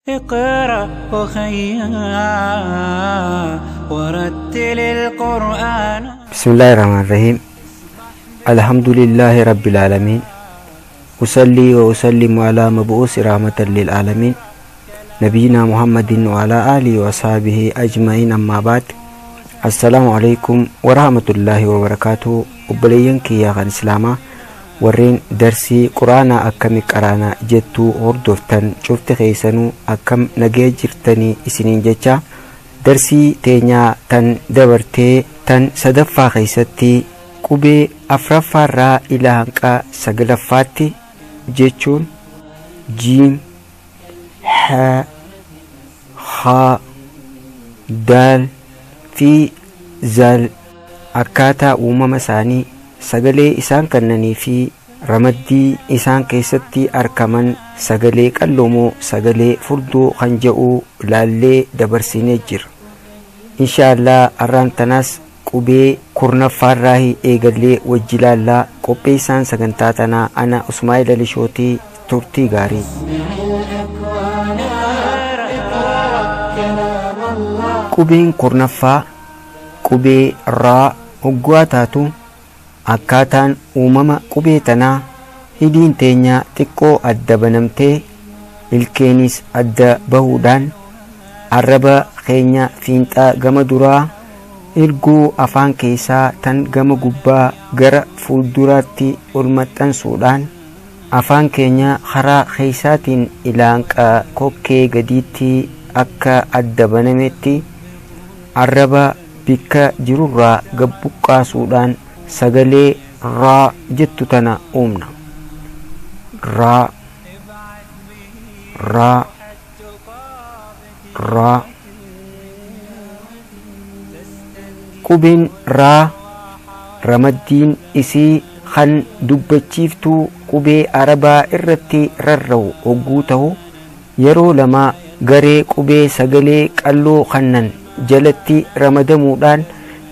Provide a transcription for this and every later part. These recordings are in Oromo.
اقرأ أخيا ورتل القرآن. بسم الله الرحمن الرحيم. الحمد لله رب العالمين، أصلي وأسلم على مبعوث رحمة للعالمين نبينا محمد وعلى آله وصحبه أجمعين. أما بعد، السلام عليكم ورحمة الله وبركاته. وبلينك يا غن إسلاما ورين درسي قرآن أكم قرانا جتو هردفتن شفت خيسانو أكم نجيجرتني إسنين جتا درسي تينيا تن دبرتي تن صدفا خيستي قبي أفرفا را إلهانكا سقلفاتي جيشون جيم ح خا دال في زال أكاتا ومما ساني sagalee isaan kannanii fi ramaddii isaan keessatti argaman sagalee qalloomoo sagalee furdoo kan jedhu laallee dabarsinee jira. Inshaallah arraan tanaas qubee kurnaffaarraa eegallee wajji laallaa. Qopheessaan sagantaa tanaa ana Usmaa'il Alishootii. Turtii gaarii. Qubeen kurnaffaa qubee raa hoggaa taatu akkaataan uumama qubee tanaa hidiin teenya xiqqoo adda banamtee ilkeenis adda bahuudhaan arraba keenya fiinxaa gama duraa erguu afaan keessaa tan gama gubbaa gara fuulduraatti ol maxxansuudhaan afaan keenya karaa keessaatiin ilaanqaa kokkee gadiitti akka adda banametti arraba bikka jirurraa gabbuqqaasuudhaan sagalee raa jettu tana uumna. Raa raa raa. Qubeen raa ramaddiin isii kan dubbachiiftuu qubee arabaa irratti rarra'u hogguu ta'u yeroo lama garee qubee sagalee qalloo kannan jalatti ramadamuudhaan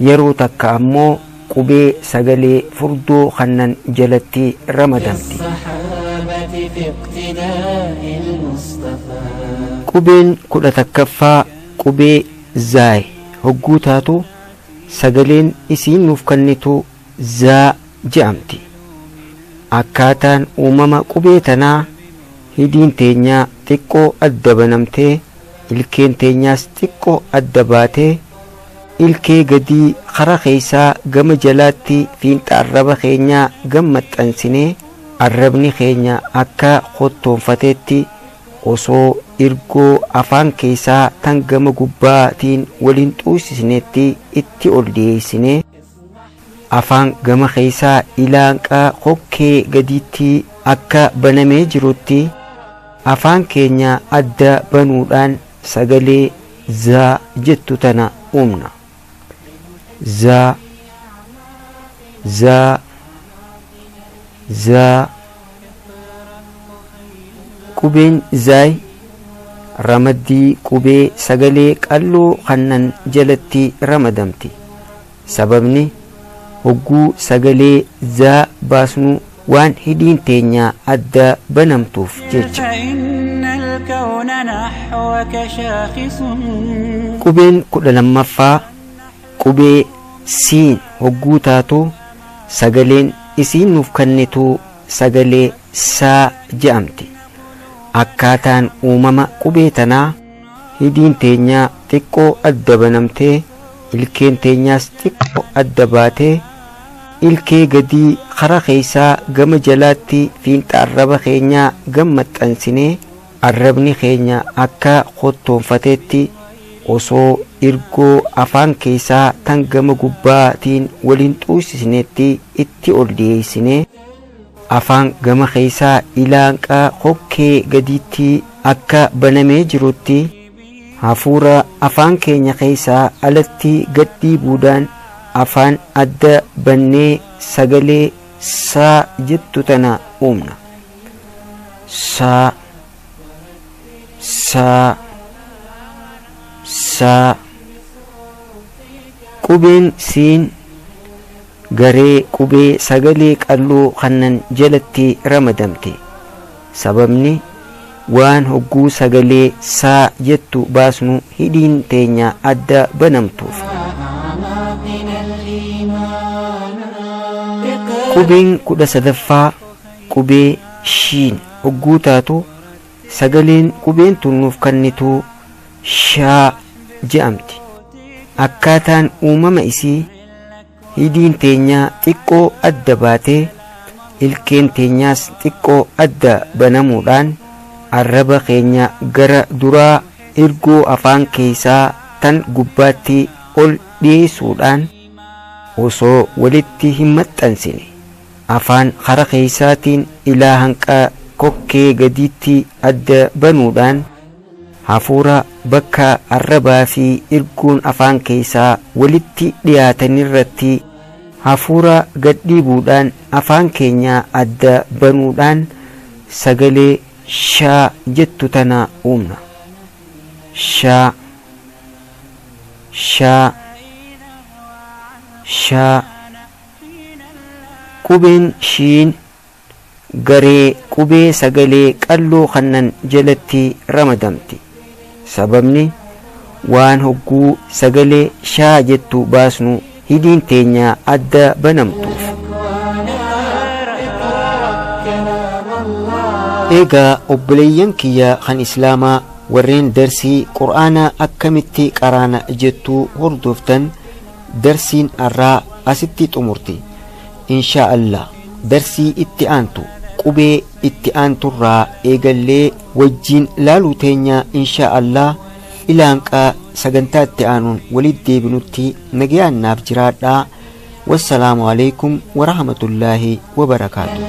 yeroo takka ammoo qubee sagalee furdoo kannan jalatti ramadamti. Qubeen 11ffaa qubee zaay hogguu taatu sagaleen isiin nuuf kennitu zaa jedhamti. Akkaataan uumama qubee tanaa hidiin teenyaa xiqqoo adda banamtee ilkeen teenyaas xiqqoo adda baatee ilkee gadii karaa keessaa gama jalaatti fiinxa arraba keenyaa gam maxxansinee arrabni keenya akka qottoonfateetti osoo ergoo afaan keessaa tan gama gubbaatiin waliin xuusisneetti itti ol dhiyeessinee afaan gama keessaa ilaanqaa kokkee gadiitti akka banamee jirutti afaan keenya adda banuudhaan sagalee zaa jettu tana uumna. Za za za. Qubeen zaay ramaddii qubee sagalee qalloo kannan jalatti ramadamti. Sababni hogguu sagalee zaa baasnu waan hidiin teenya adda banamtuuf jecha. Qubeen 12ffaa qubee siin hogguu taatu sagaleen isiin nuuf kennitu sagalee saa jedhamti. Akkaataan uumama qubee tanaa hidiin teenyaa xiqqoo adda banamtee ilkeen teenyaas xiqqoo adda baatee ilkee gadii karaa keessaa gama jalaatti fiinxa arraba keenyaa gam maxxansinee arrabni keenya akka qottoonfateetti osoo ergoo afaan keessaa tan gama gubbaatiin waliin xuusisneetti itti ol dhiyeessinee afaan gama keessaa ilaanqaa kokkee gadiitti akka banamee jirutti hafuura afaan keenya keessaa alatti gadhiibuudhaan afaan adda bannee sagalee saa jettu tana uumna. Saa saa saa. Qubeen siin garee qubee sagalee qalloo kannan jalatti ramadamte. Sababni waan hogguu sagalee saa jettu baasnu hidhiin teenya adda banamtuuf. Qubeen 13ffaa qubee shiin hogguu taatu sagaleen qubeen tunnuuf kennitu shaa je'amti. Akkaataan uumama isii hidhiin teenya xiqqoo adda baatee ilkeen teenyaas xiqqoo adda banamuudhaan arraba keenya gara duraa ergoo afaan keessaa tan gubbaatti ol dhiyeessuudhaan osoo walitti hin maxxansine afaan hara keessaatiin ilaa hanqa kokkee gadiitti adda banuudhaan hafuura bakka arrabaa fi ergoon afaan keessaa walitti dhiyaatanirratti hafuura gadhiibuudhaan afaan keenya adda banuudhaan sagalee shaa jettu tana uumna. Shaa shaa shaa. Qubeen shiin garee qubee sagalee qalloo kannan jalatti ramadamti. Sababni waan hogguu sagalee shaa jettu baasnu hidhiin teenya adda banamtuuf. Egaa obboleeyyan kiyya kan islaamaa warreen darsii qur'aanaa akkamitti qaraana jettuu hordoftan darsiin arraa asitti xumurti. Inshaa Allah darsii itti aantu qubee itti aanturraa eegallee wajjiin laaluu teenya inshaa Allah ilaanqaa sagantaa itti aanuun walitti deebinutti nagayaan naaf jiraadhaa. Wassalaamu alaikum wa rahmatullaahi wa barakaatuh.